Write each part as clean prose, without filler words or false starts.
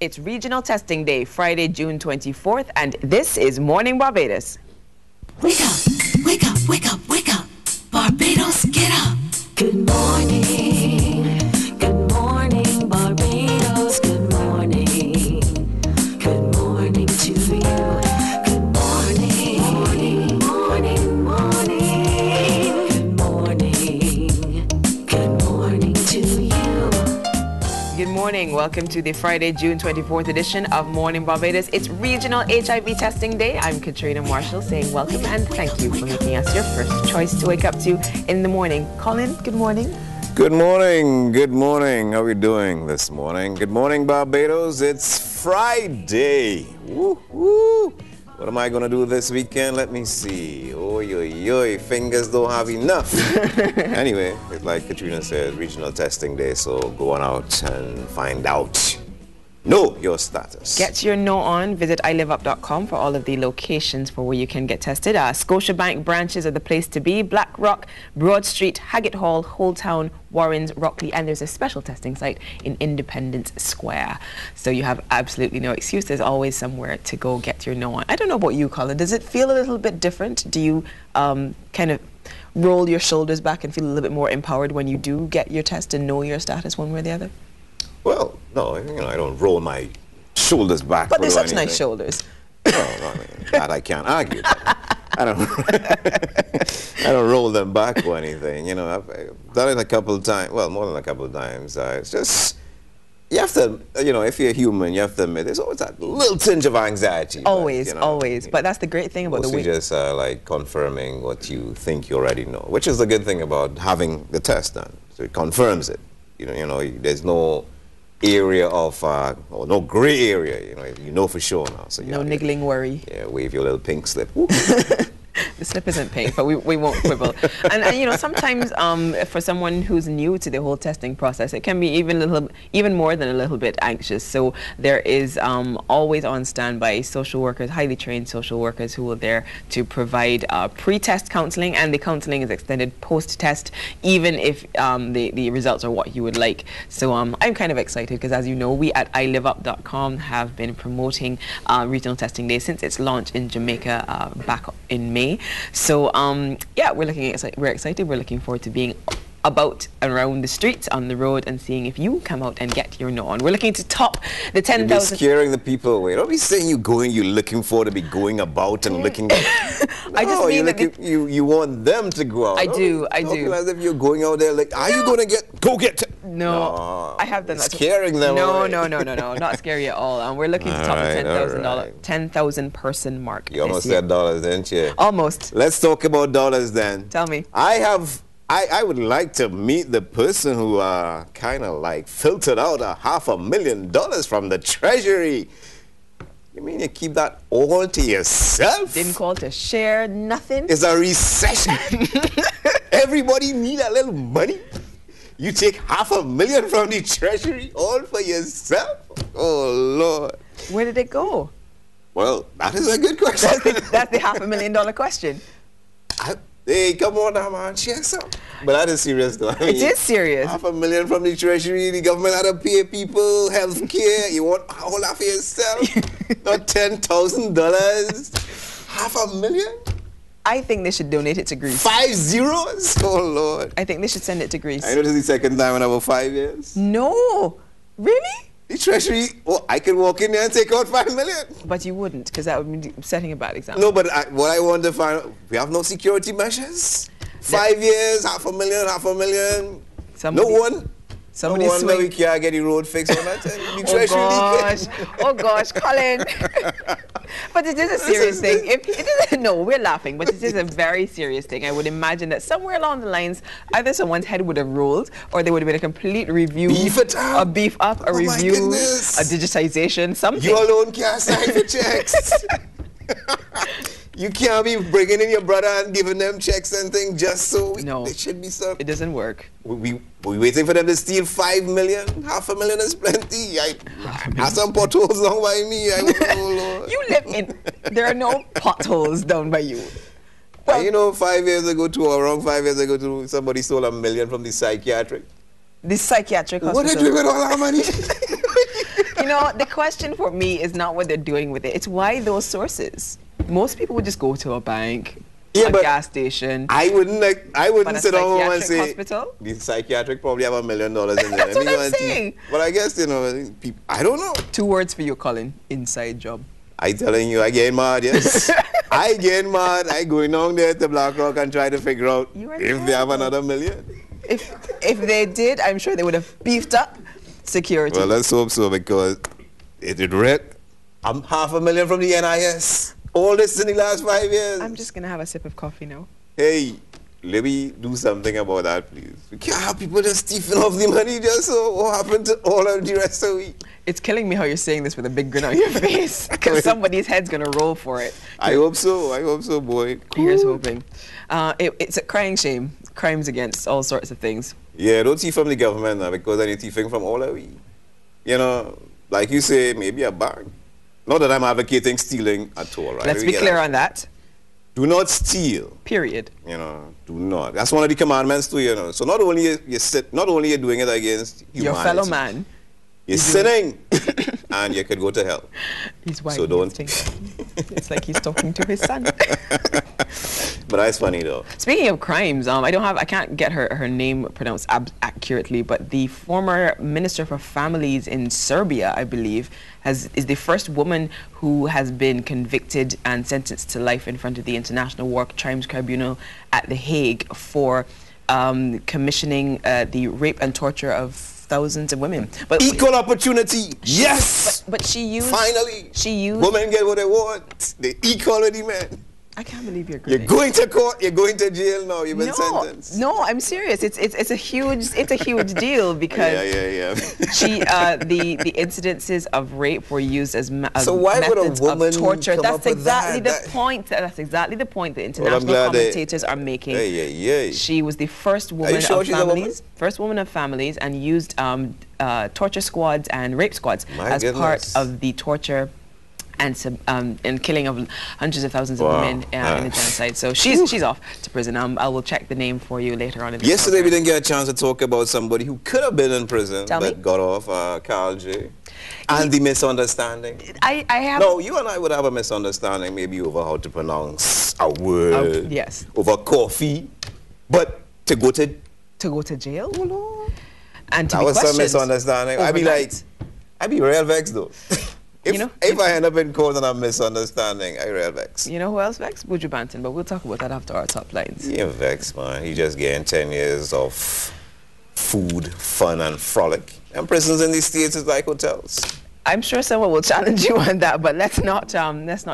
It's Regional Testing Day, Friday, June 24th, and this is Morning Barbados. Wake up, wake up, wake up, wake up. Barbados, get up. Good morning. Good morning, Barbados. Good morning. Good morning to you. Good morning. Morning, morning, morning. Good morning. Good morning to you. Good morning. Welcome to the Friday, June 24th edition of Morning Barbados. It's Regional HIV Testing Day. I'm Katrina Marshall saying welcome and thank you for making us your first choice to wake up to in the morning. Colin, good morning. Good morning. Good morning. How are we doing this morning? Good morning, Barbados. It's Friday. Woo, woo. What am I going to do this weekend? Let me see. Oy, oy, oy. Fingers don't have enough. Anyway, it's like Katrina said, Regional Testing Day, so go on out and find out. Know your status. Get your know on. Visit iliveup.com for all of the locations for where you can get tested. Scotiabank branches are the place to be. Black Rock, Broad Street, Haggett Hall, Whole Town, Warrens, Rockley, and there's a special testing site in Independence Square. So you have absolutely no excuse. There's always somewhere to go get your know on. I don't know about you, Colin. Does it feel a little bit different? Do you kind of roll your shoulders back and feel a little bit more empowered when you do get your test and know your status one way or the other? Well, no, I don't roll my shoulders back. But they're such nice shoulders. I mean, that I can't argue. I don't roll them back or anything. You know, I've done it a couple of times. Well, more than a couple of times. It's just, you have to, if you're human, you have to admit, there's always that little tinge of anxiety. Always, always. But that's the great thing about the week. Just like confirming what you think you already know, which is the good thing about having the test done. So it confirms it. There's no area of, or no gray area, you know for sure now. So no niggling worry. Yeah, wave your little pink slip. The slip isn't pink, but we won't quibble. And sometimes for someone who's new to the whole testing process, it can be even more than a little bit anxious. So there is always on standby social workers, highly trained social workers who are there to provide pre-test counseling, and the counseling is extended post-test, even if the results are what you would like. So I'm kind of excited because, as you know, we at iliveup.com have been promoting Regional Testing Day since its launch in Jamaica back in May. So yeah, we're excited. We're looking forward to being about around the streets, on the road, and seeing if you come out and get your know on. We're looking to top the 10,000. You're scaring the people away. Don't be saying you're looking for to be going about and looking. No, I just mean that you want them to go out. I do. As if you're going out there like, are you going to go get? No, I have done that. Scaring them away. No, not scary at all. And we're looking to top the $10,000 person mark. You almost said dollars, didn't you? Almost. Let's talk about dollars then. Tell me. I would like to meet the person who kind of like filtered out $500,000 from the treasury. You mean you keep that all to yourself? Didn't call to share nothing? It's a recession. Everybody need a little money. You take $500,000 from the treasury all for yourself? Oh, Lord. Where did it go? Well, that is a good question. That's the $500,000 question. Hey, come on now, man. Share some. But that is serious, though. It is serious. $500,000 from the treasury. The government had to pay people health care. You want all that for yourself? Not $10,000. $500,000? I think they should donate it to Greece. 5 zeros? Oh, Lord. I think they should send it to Greece. I know this is the second time in about 5 years. No. Really? The treasury, I could walk in there and take out $5 million. But you wouldn't, because that would be setting a bad example. No, but what I want to find out, we have no security measures. 5 years, $500,000. No wonder we can't get the road fixed on that. The treasury oh gosh, Colin. But it is a serious thing. No, we're laughing, but it is a very serious thing. I would imagine that somewhere along the lines, either someone's head would have rolled, or there would have been a complete review, a beef up, a review, a digitization, something. You alone can't sign for checks. You can't be bringing in your brother and giving them checks and things just so. No, it should be something. It doesn't work. We waiting for them to steal $5 million. $500,000 is plenty. I have some potholes down by me. Lord. You live in. There are no potholes down by you. Well, 5 years ago, around 5 years ago, somebody stole $1 million from the psychiatric. The psychiatric hospital. What are you doing with all our money? You know, the question for me is not what they're doing with it. It's why those sources. Most people would just go to a bank, Yeah, a but gas station. I wouldn't But a sit down home and psychiatric say hospital? the psychiatric probably have $1 million in there. That's Let me what go I'm and see. saying. But I guess, you know, people, I don't know. 2 words for you, Colin. Inside job. I telling you, I get mad, yes. I get mad. I going down there to BlackRock and try to figure out You are if they have terrible. another million. If they did, I'm sure they would have beefed up security. Well, let's hope so, because it did rip. I'm $500,000 from the NIS. All this in the last 5 years. I'm just going to have a sip of coffee now. Hey, let me do something about that, please. We can't have people just thieving off the money just so what happened to all of the rest of the week. It's killing me how you're saying this with a big grin on your face, because somebody's head's going to roll for it. I hope so. I hope so, boy. Here's Cool. hoping. It's a crying shame. Crimes against all sorts of things. Yeah, don't thief from the government now, because then you're thieving from all of we. You know, like you say, maybe a bank. Not that I'm advocating stealing at all, right? Let's We be get clear that. on that. Do not steal. Period. You know, do not. That's one of the commandments too, you know. So not only you're doing it against humanity, Your fellow man. you're sinning, and you could go to hell. He's white. So don't. It's like he's talking to his son. But that's funny though. Speaking of crimes, I can't get her name pronounced accurately, but the former Minister for Families in Serbia, I believe, is the first woman who has been convicted and sentenced to life in front of the International War Crimes Tribunal at The Hague for commissioning the rape and torture of thousands of women. But Equal opportunity, yes. But she used. Finally, She used. women get what they want. They equal with the men. I can't believe you're You're grinning. going to court. You're going to jail now. You've been sentenced. No, I'm serious. It's a huge deal because Yeah. she the incidences of rape were used as So why would a methods woman of torture. come That's up with exactly that? the point. That's exactly the point the Well, I'm international glad commentators are making. Yeah. She was the first woman sure of she's a woman? families, first woman of families, and used torture squads and rape squads My as part goodness. of the torture and killing of hundreds of thousands of Wow. women in the genocide. So she's off to prison. I will check the name for you later on in the Yesterday we program. didn't get a chance to talk about somebody who could have been in prison Tell but me. got off, Carl J. And the misunderstanding. I have. No, you and I would have a misunderstanding maybe over how to pronounce a word. Yes. Over coffee. But to go to jail, and to that be was some questioned misunderstanding. I'd be like, overnight. I'd be real vexed though. If, You know, if I end up in court and I'm misunderstanding, I real vexed. You know who else vexed? Buju Banton, but we'll talk about that after our top lines. He ain't vexed, man. He just getting 10 years of food, fun, and frolic. And prisons in these states is like hotels. I'm sure someone will challenge you on that, but let's not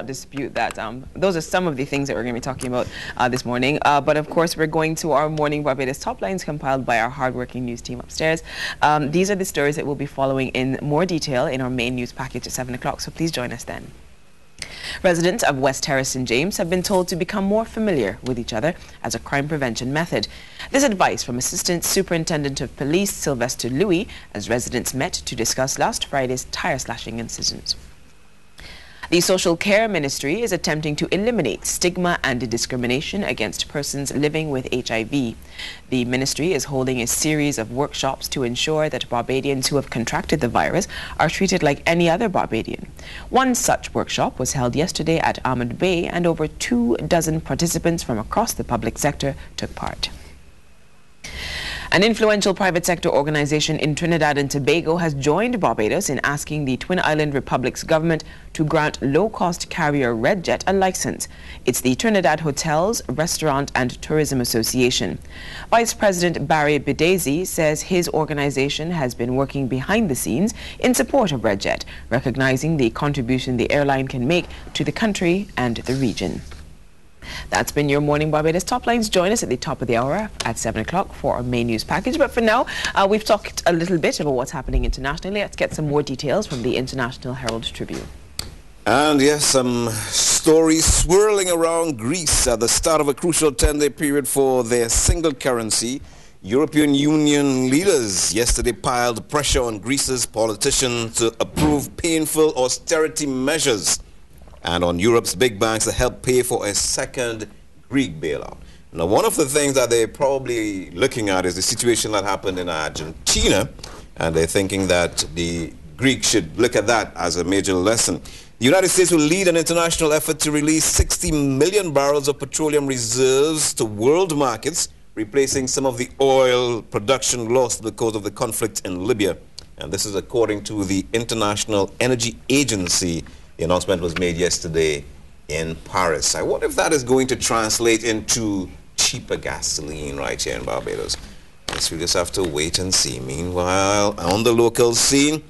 dispute that. Those are some of the things that we're going to be talking about this morning. But of course, we're going to our morning Barbados top lines compiled by our hardworking news team upstairs. These are the stories that we'll be following in more detail in our main news package at 7 o'clock. So please join us then. Residents of West Terrace St. James have been told to become more familiar with each other as a crime prevention method. This advice from Assistant Superintendent of Police Sylvester Louis as residents met to discuss last Friday's tire slashing incident. The Social Care Ministry is attempting to eliminate stigma and discrimination against persons living with HIV. The ministry is holding a series of workshops to ensure that Barbadians who have contracted the virus are treated like any other Barbadian. One such workshop was held yesterday at Ahmed Bay, and over 24 participants from across the public sector took part. An influential private sector organization in Trinidad and Tobago has joined Barbados in asking the Twin Island Republic's government to grant low-cost carrier RedJet a license. It's the Trinidad Hotels, Restaurant and Tourism Association. Vice President Barry Bidesi says his organization has been working behind the scenes in support of RedJet, recognizing the contribution the airline can make to the country and the region. That's been your Morning Barbados Top Lines. Join us at the top of the hour at 7 o'clock for our main news package. But for now, we've talked a little bit about what's happening internationally. Let's get some more details from the International Herald Tribune. And yes, some stories swirling around Greece at the start of a crucial 10-day period for their single currency. European Union leaders yesterday piled pressure on Greece's politicians to approve painful austerity measures and on Europe's big banks to help pay for a second Greek bailout. Now, one of the things that they're probably looking at is the situation that happened in Argentina, and they're thinking that the Greek should look at that as a major lesson. The United States will lead an international effort to release 60 million barrels of petroleum reserves to world markets, replacing some of the oil production lost because of the conflict in Libya. And this is according to the International Energy Agency. The announcement was made yesterday in Paris. I wonder if that is going to translate into cheaper gasoline right here in Barbados. Guess we just have to wait and see. Meanwhile, on the local scene,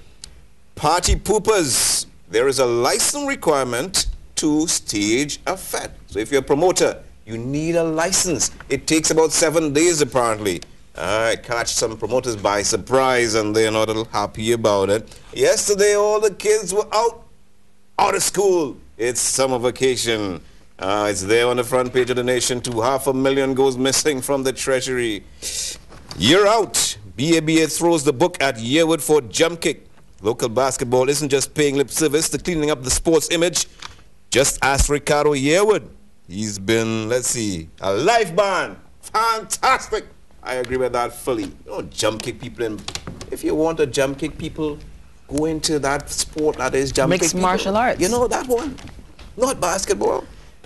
party poopers, there is a license requirement to stage a fete. So if you're a promoter, you need a license. It takes about 7 days apparently. I catch some promoters by surprise and they're not a little happy about it. Yesterday all the kids were out of school. It's summer vacation. It's there on the front page of the Nation too. 500,000 goes missing from the treasury. Year out. BABA throws the book at Yearwood for jump kick. Local basketball isn't just paying lip service to cleaning up the sports image. Just ask Ricardo Yearwood. He's been, let's see, a life ban. Fantastic. I agree with that fully. You don't jump kick people in. If you want to jump kick people, go into that sport that is jump kick Mixed people. martial arts. You know that one? Not basketball.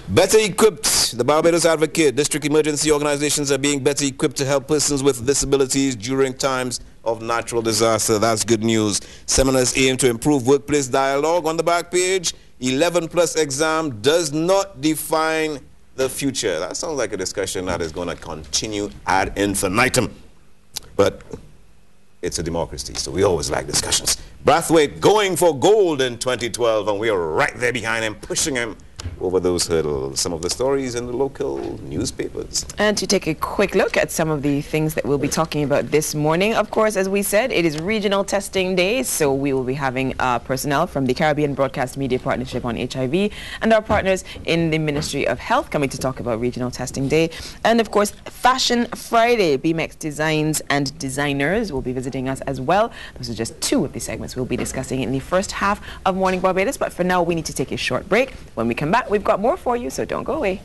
Better equipped. The Barbados Advocate. District emergency organizations are being better equipped to help persons with disabilities during times of natural disaster. That's good news. Seminars aim to improve workplace dialogue. On the back page, 11+ exam does not define the future. That sounds like a discussion that is going to continue ad infinitum. But it's a democracy, so we always like discussions. Brathwaite going for gold in 2012, and we are right there behind him, pushing him over those hurdles. Some of the stories in the local newspapers. And to take a quick look at some of the things that we'll be talking about this morning, of course, as we said, it is Regional Testing Day, so we will be having personnel from the Caribbean Broadcast Media Partnership on HIV and our partners in the Ministry of Health coming to talk about Regional Testing Day. And of course, Fashion Friday, BMX Designs and Designers will be visiting us as well. Those are just two of the segments we'll be discussing in the first half of Morning Barbados, but for now we need to take a short break. When we come back, we've got more for you, so don't go away.